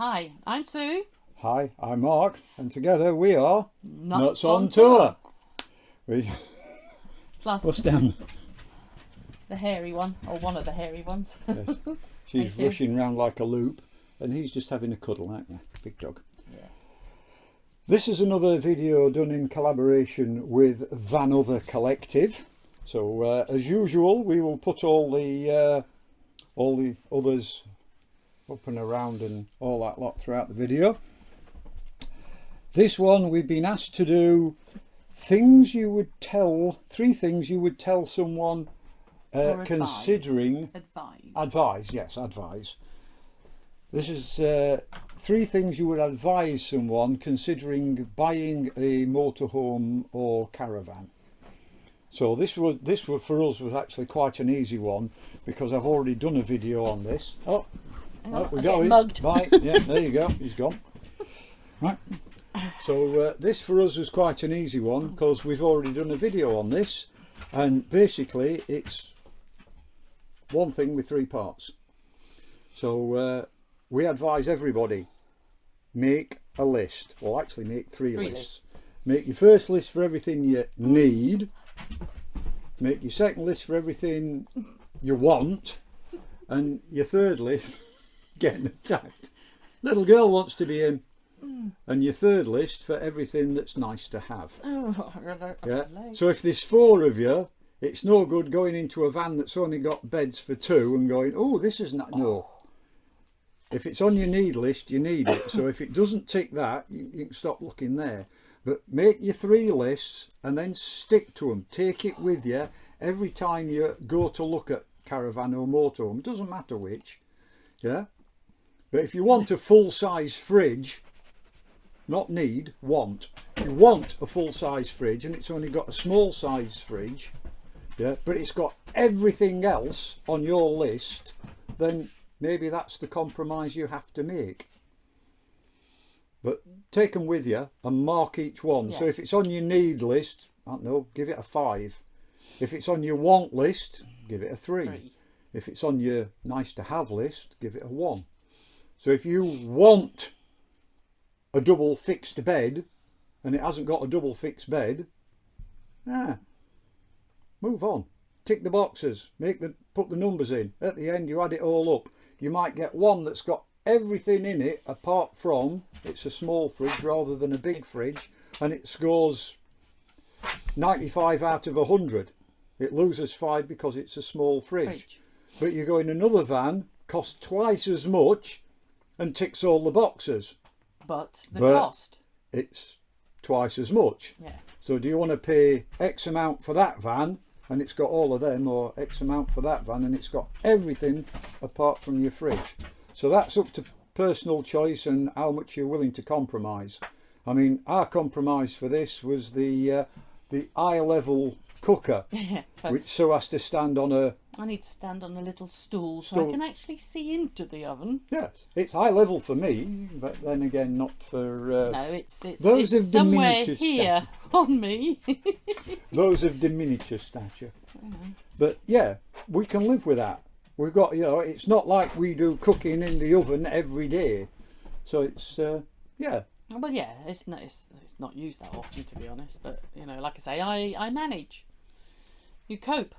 Hi, I'm Sue. Hi, I'm Mark, and together we are Nuts on Tour. Plus What's down? the hairy one, or one of the hairy ones. Yes. She's rushing round like a loop, and he's just having a cuddle, aren't you? Big dog. Yeah. This is another video done in collaboration with Vanother Collective. So as usual, we will put all the others up and around and all that lot throughout the video. This one we've been asked to do three things you would tell someone considering advise. This is three things you would advise someone considering buying a motorhome or caravan. So this for us was actually quite an easy one because I've already done a video on this. Oh, we got it. Right, yeah, there you go. He's gone. Right. So this for us was quite an easy one because we've already done a video on this, and basically it's one thing with three parts. So we advise everybody, make a list. Well, actually make three lists. Make your first list for everything you need, make your second list for everything you want, and your third list, getting attacked, little girl wants to be in. And your third list for everything that's nice to have. Yeah. So if there's four of you, it's no good going into a van that's only got beds for two and going, oh, this is not. No. If it's on your need list, you need it. So if it doesn't tick that, you can stop looking there. But make your three lists and then stick to them. Take it with you every time you go to look at caravan or motorhome. It doesn't matter which. Yeah. But if you want a full-size fridge, not need, want. You want a full-size fridge and it's only got a small size fridge, yeah, but it's got everything else on your list, then maybe that's the compromise you have to make. But take them with you and mark each one. Yes. So if it's on your need list, I don't know, give it a 5. If it's on your want list, give it a 3. If it's on your nice to have list, give it a 1. So if you want a double fixed bed and it hasn't got a double fixed bed, move on, tick the boxes, put the numbers in. At the end you add it all up. You might get one that's got everything in it apart from it's a small fridge rather than a big fridge, and it scores 95 out of 100. It loses 5 because it's a small fridge. But you go in another van, costs twice as much and ticks all the boxes. But cost, it's twice as much. Yeah. So do you want to pay X amount for that van and it's got all of them, or X amount for that van and it's got everything apart from your fridge? So that's up to personal choice and how much you're willing to compromise. I mean, our compromise for this was the eye level cooker, which Sue has to stand on a... I need to stand on a little stool so I can actually see into the oven. Yes, it's high level for me, but then again not for... no, it's somewhere here on me. Those of diminutive stature. But yeah, we can live with that. We've got, it's not like we do cooking in the oven every day. So it's, yeah. Well, yeah, it's not used that often, to be honest. But, like I say, I manage. You cope.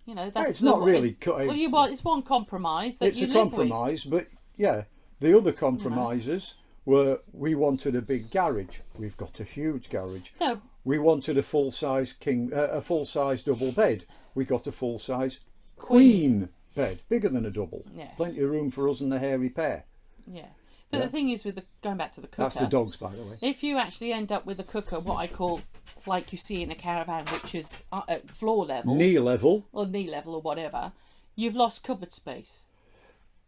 That's it's not really. It's one compromise that you live with. It's a compromise, but yeah, the other compromises were we wanted a big garage. We've got a huge garage. No. We wanted a full size double bed. We got a full size queen bed, bigger than a double. Yeah. Plenty of room for us and the hairy pair. Yeah. But the thing is, going back to the cooker. That's the dogs, by the way. If you actually end up with a cooker, what I call, like you see in a caravan, which is at floor level. Knee level. Or knee level or whatever, you've lost cupboard space.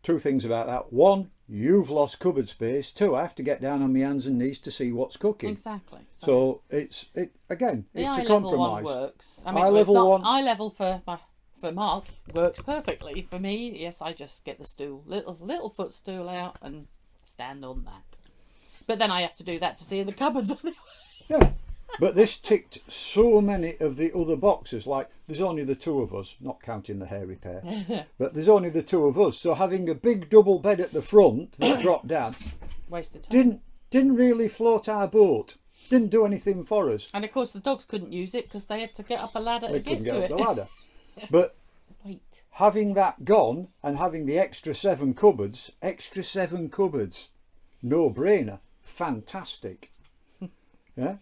Two things about that. One, you've lost cupboard space. Two, I have to get down on my hands and knees to see what's cooking. Exactly. So it's a compromise. Level one works. I mean, eye level for Mark works perfectly. For me, yes, I just get the stool, little footstool out and stand on that. But then I have to do that to see in the cupboards anyway. Yeah, but this ticked so many of the other boxes. Like, there's only the two of us, not counting the hairy pair. But there's only the two of us. So having a big double bed at the front that dropped down, waste of time. Didn't really float our boat. Didn't do anything for us. And of course the dogs couldn't use it because they had to get up a ladder to get to it. They couldn't get up the ladder. But Wait. having that gone and having the extra 7 cupboards, no brainer, fantastic. Yeah.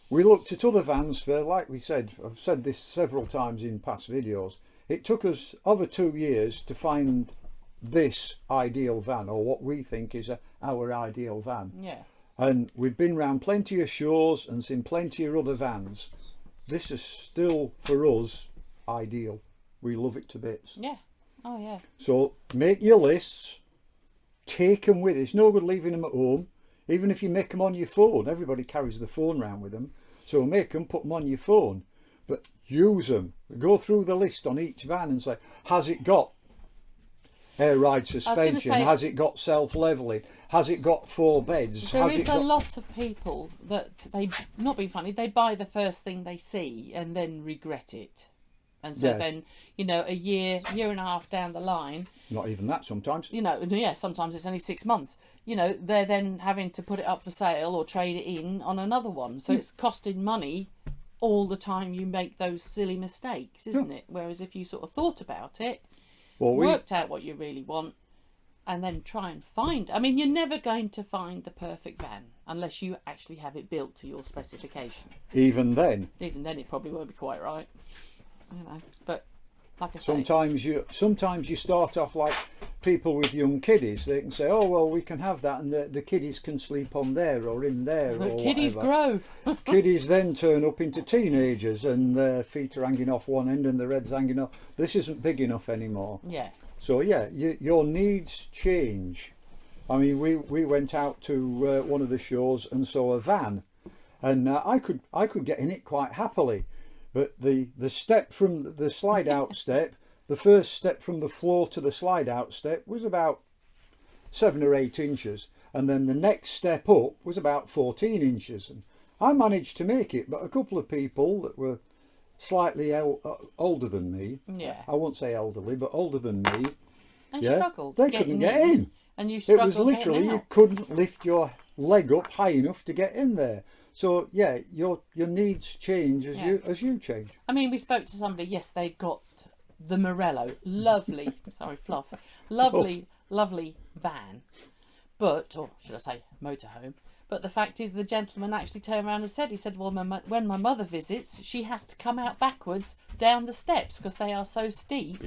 We looked at other vans for, like we said, I've said this several times in past videos, it took us over 2 years to find this ideal van, or what we think is our ideal van. Yeah. And we've been round plenty of shows and seen plenty of other vans. This is still, for us, ideal. We love it to bits. Yeah. Oh, yeah. So make your lists, take them with you. It's no good leaving them at home. Even if you make them on your phone, everybody carries the phone around with them. So make them, put them on your phone. But use them. Go through the list on each van and say, has it got air ride suspension? Has it got self-leveling? Has it got 4 beds? There is a lot of people that, not being funny, they buy the first thing they see and then regret it. And so then, a year and a half down the line... Not even that sometimes. Sometimes it's only 6 months. They're then having to put it up for sale or trade it in on another one. So it's costing money all the time you make those silly mistakes, isn't it? Whereas if you sort of thought about it, worked out what you really want, and then try and find... I mean, you're never going to find the perfect van unless you actually have it built to your specification. Even then it probably won't be quite right. But like I say, sometimes you start off like people with young kiddies. They can say, oh well, we can have that, and the kiddies can sleep on there or in there. The or kiddies whatever. grow. Kiddies then turn up into teenagers and their feet are hanging off one end and their head's hanging off. This isn't big enough anymore. Yeah. So your needs change. I mean, we went out to one of the shows and saw a van, and I could get in it quite happily. But the step from the slide out step, the first step from the floor to the slide out step was about 7 or 8 inches. And then the next step up was about 14 inches. And I managed to make it, but a couple of people that were slightly older than me, I won't say elderly, but older than me, struggled. They couldn't get in. And you struggled. It was literally, you couldn't lift your leg up high enough to get in there. So your needs change as you change. I mean, we spoke to somebody. Yes, they've got the Morello, lovely. Sorry, fluff. Lovely van, but, or should I say, motorhome. But the fact is, the gentleman actually turned around and said, he said, well, when my mother visits, she has to come out backwards down the steps because they are so steep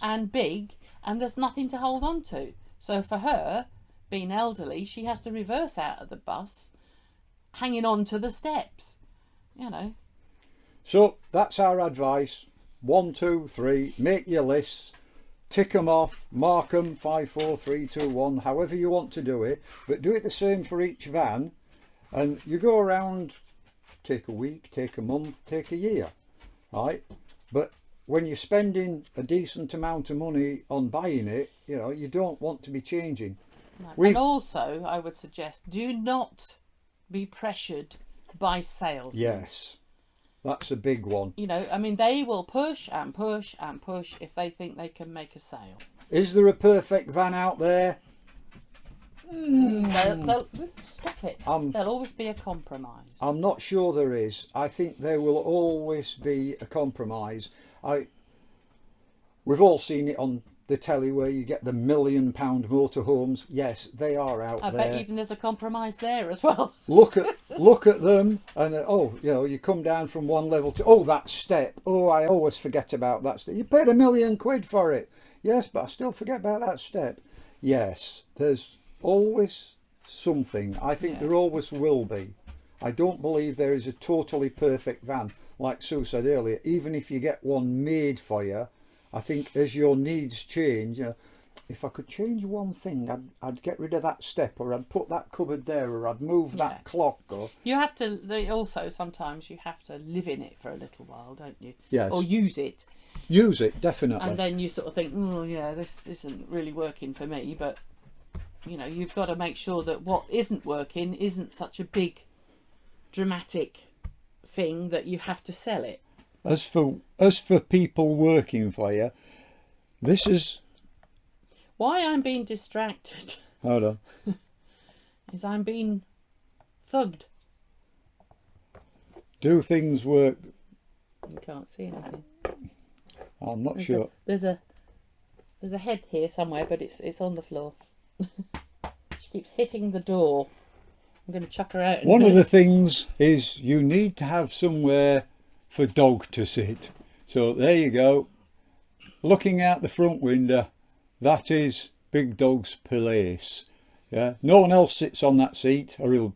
and big, and there's nothing to hold on to. So for her, being elderly, she has to reverse out of the bus, hanging on to the steps, So that's our advice. 1, 2, 3, make your lists, tick them off, mark them, 5, 4, 3, 2, 1, however you want to do it, but do it the same for each van, and you go around, take a week, take a month, take a year, right? But when you're spending a decent amount of money on buying it, you don't want to be changing. No. And also, I would suggest, do not be pressured by sales. Yes, that's a big one. I mean, they will push and push and push if they think they can make a sale. Is there a perfect van out there? They'll stop it. There'll always be a compromise. I'm not sure there is. I think there will always be a compromise. We've all seen it on the telly where you get the £1 million motorhomes. Yes, they are out there. I bet even there's a compromise there as well. Look at them, and you come down from one level to that step. Oh, I always forget about that step. You paid £1 million for it. Yes, but I still forget about that step. Yes, there's always something. I think there always will be. I don't believe there is a totally perfect van. Like Sue said earlier, even if you get one made for you, I think as your needs change, if I could change one thing, I'd get rid of that step, or I'd put that cupboard there, or I'd move that clock. Or you have to also sometimes you have to live in it for a little while, don't you? Yes. Or use it. Use it, definitely. And then you sort of think, this isn't really working for me. But you've got to make sure that what isn't working isn't such a big, dramatic thing that you have to sell it. As for people working for you, this is why I'm being distracted. Hold on. is I'm being thugged. Do things work? You can't see anything. I'm not sure. There's a head here somewhere, but it's on the floor. She keeps hitting the door. I'm going to chuck her out. One of the things is you need to have somewhere for dog to sit. So there you go. Looking out the front window, that is Big Dog's place. Yeah, no one else sits on that seat, or he'll.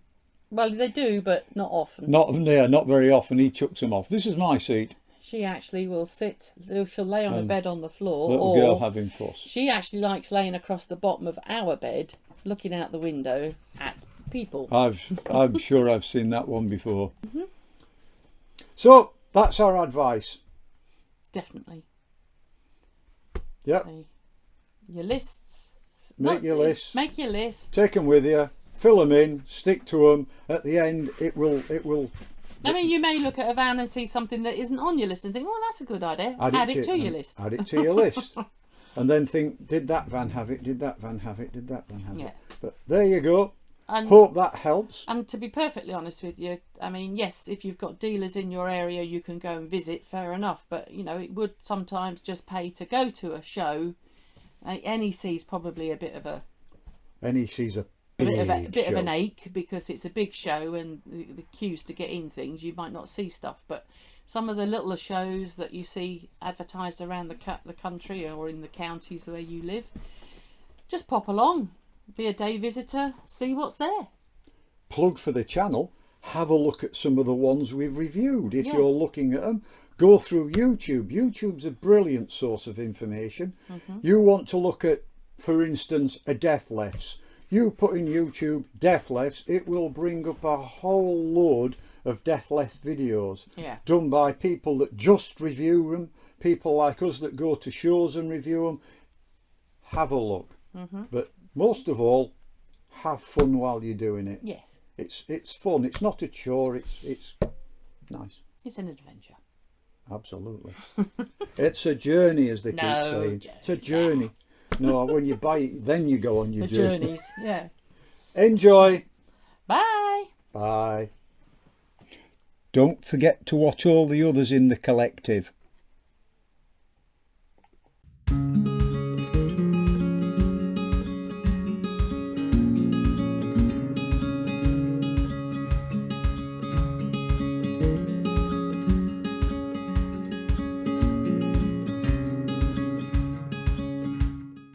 Well, they do, but not often. Not very often. He chucks them off. This is my seat. She actually will sit. She'll lay on a bed on the floor. Little girl having fuss. She actually likes laying across the bottom of our bed, looking out the window at people. I'm sure I've seen that one before. So that's our advice. Definitely. Yep. Your lists. Make your lists. Make your list. Take them with you. Fill them in. Stick to them. At the end, it will. I mean, you may look at a van and see something that isn't on your list and think, "Oh, that's a good idea." Add it to your list. Add it to your list, and then think, "Did that van have it? Did that van have it? Did that van have it?" But there you go. And hope that helps. And to be perfectly honest with you, I mean, yes, if you've got dealers in your area you can go and visit, fair enough. But, you know, it would sometimes just pay to go to a show. NEC's probably a bit of a... NEC's a bit of an ache, because it's a big show and the queues to get in things, you might not see stuff. But some of the littler shows that you see advertised around the country or in the counties where you live, just pop along. Be a day visitor, see what's there. Plug for the channel, have a look at some of the ones we've reviewed. If you're looking at them, go through YouTube. YouTube's a brilliant source of information. You want to look at, for instance, a death lefts. You put in YouTube death lefts, it will bring up a whole load of death left videos done by people that just review them, people like us that go to shows and review them. Have a look. But most of all, have fun while you're doing it. Yes. It's fun. It's not a chore. It's nice. It's an adventure. Absolutely. It's a journey, as they keep saying. It's a journey. No, when you buy it, then you go on your journey. Journeys, Enjoy. Bye. Bye. Don't forget to watch all the others in the collective.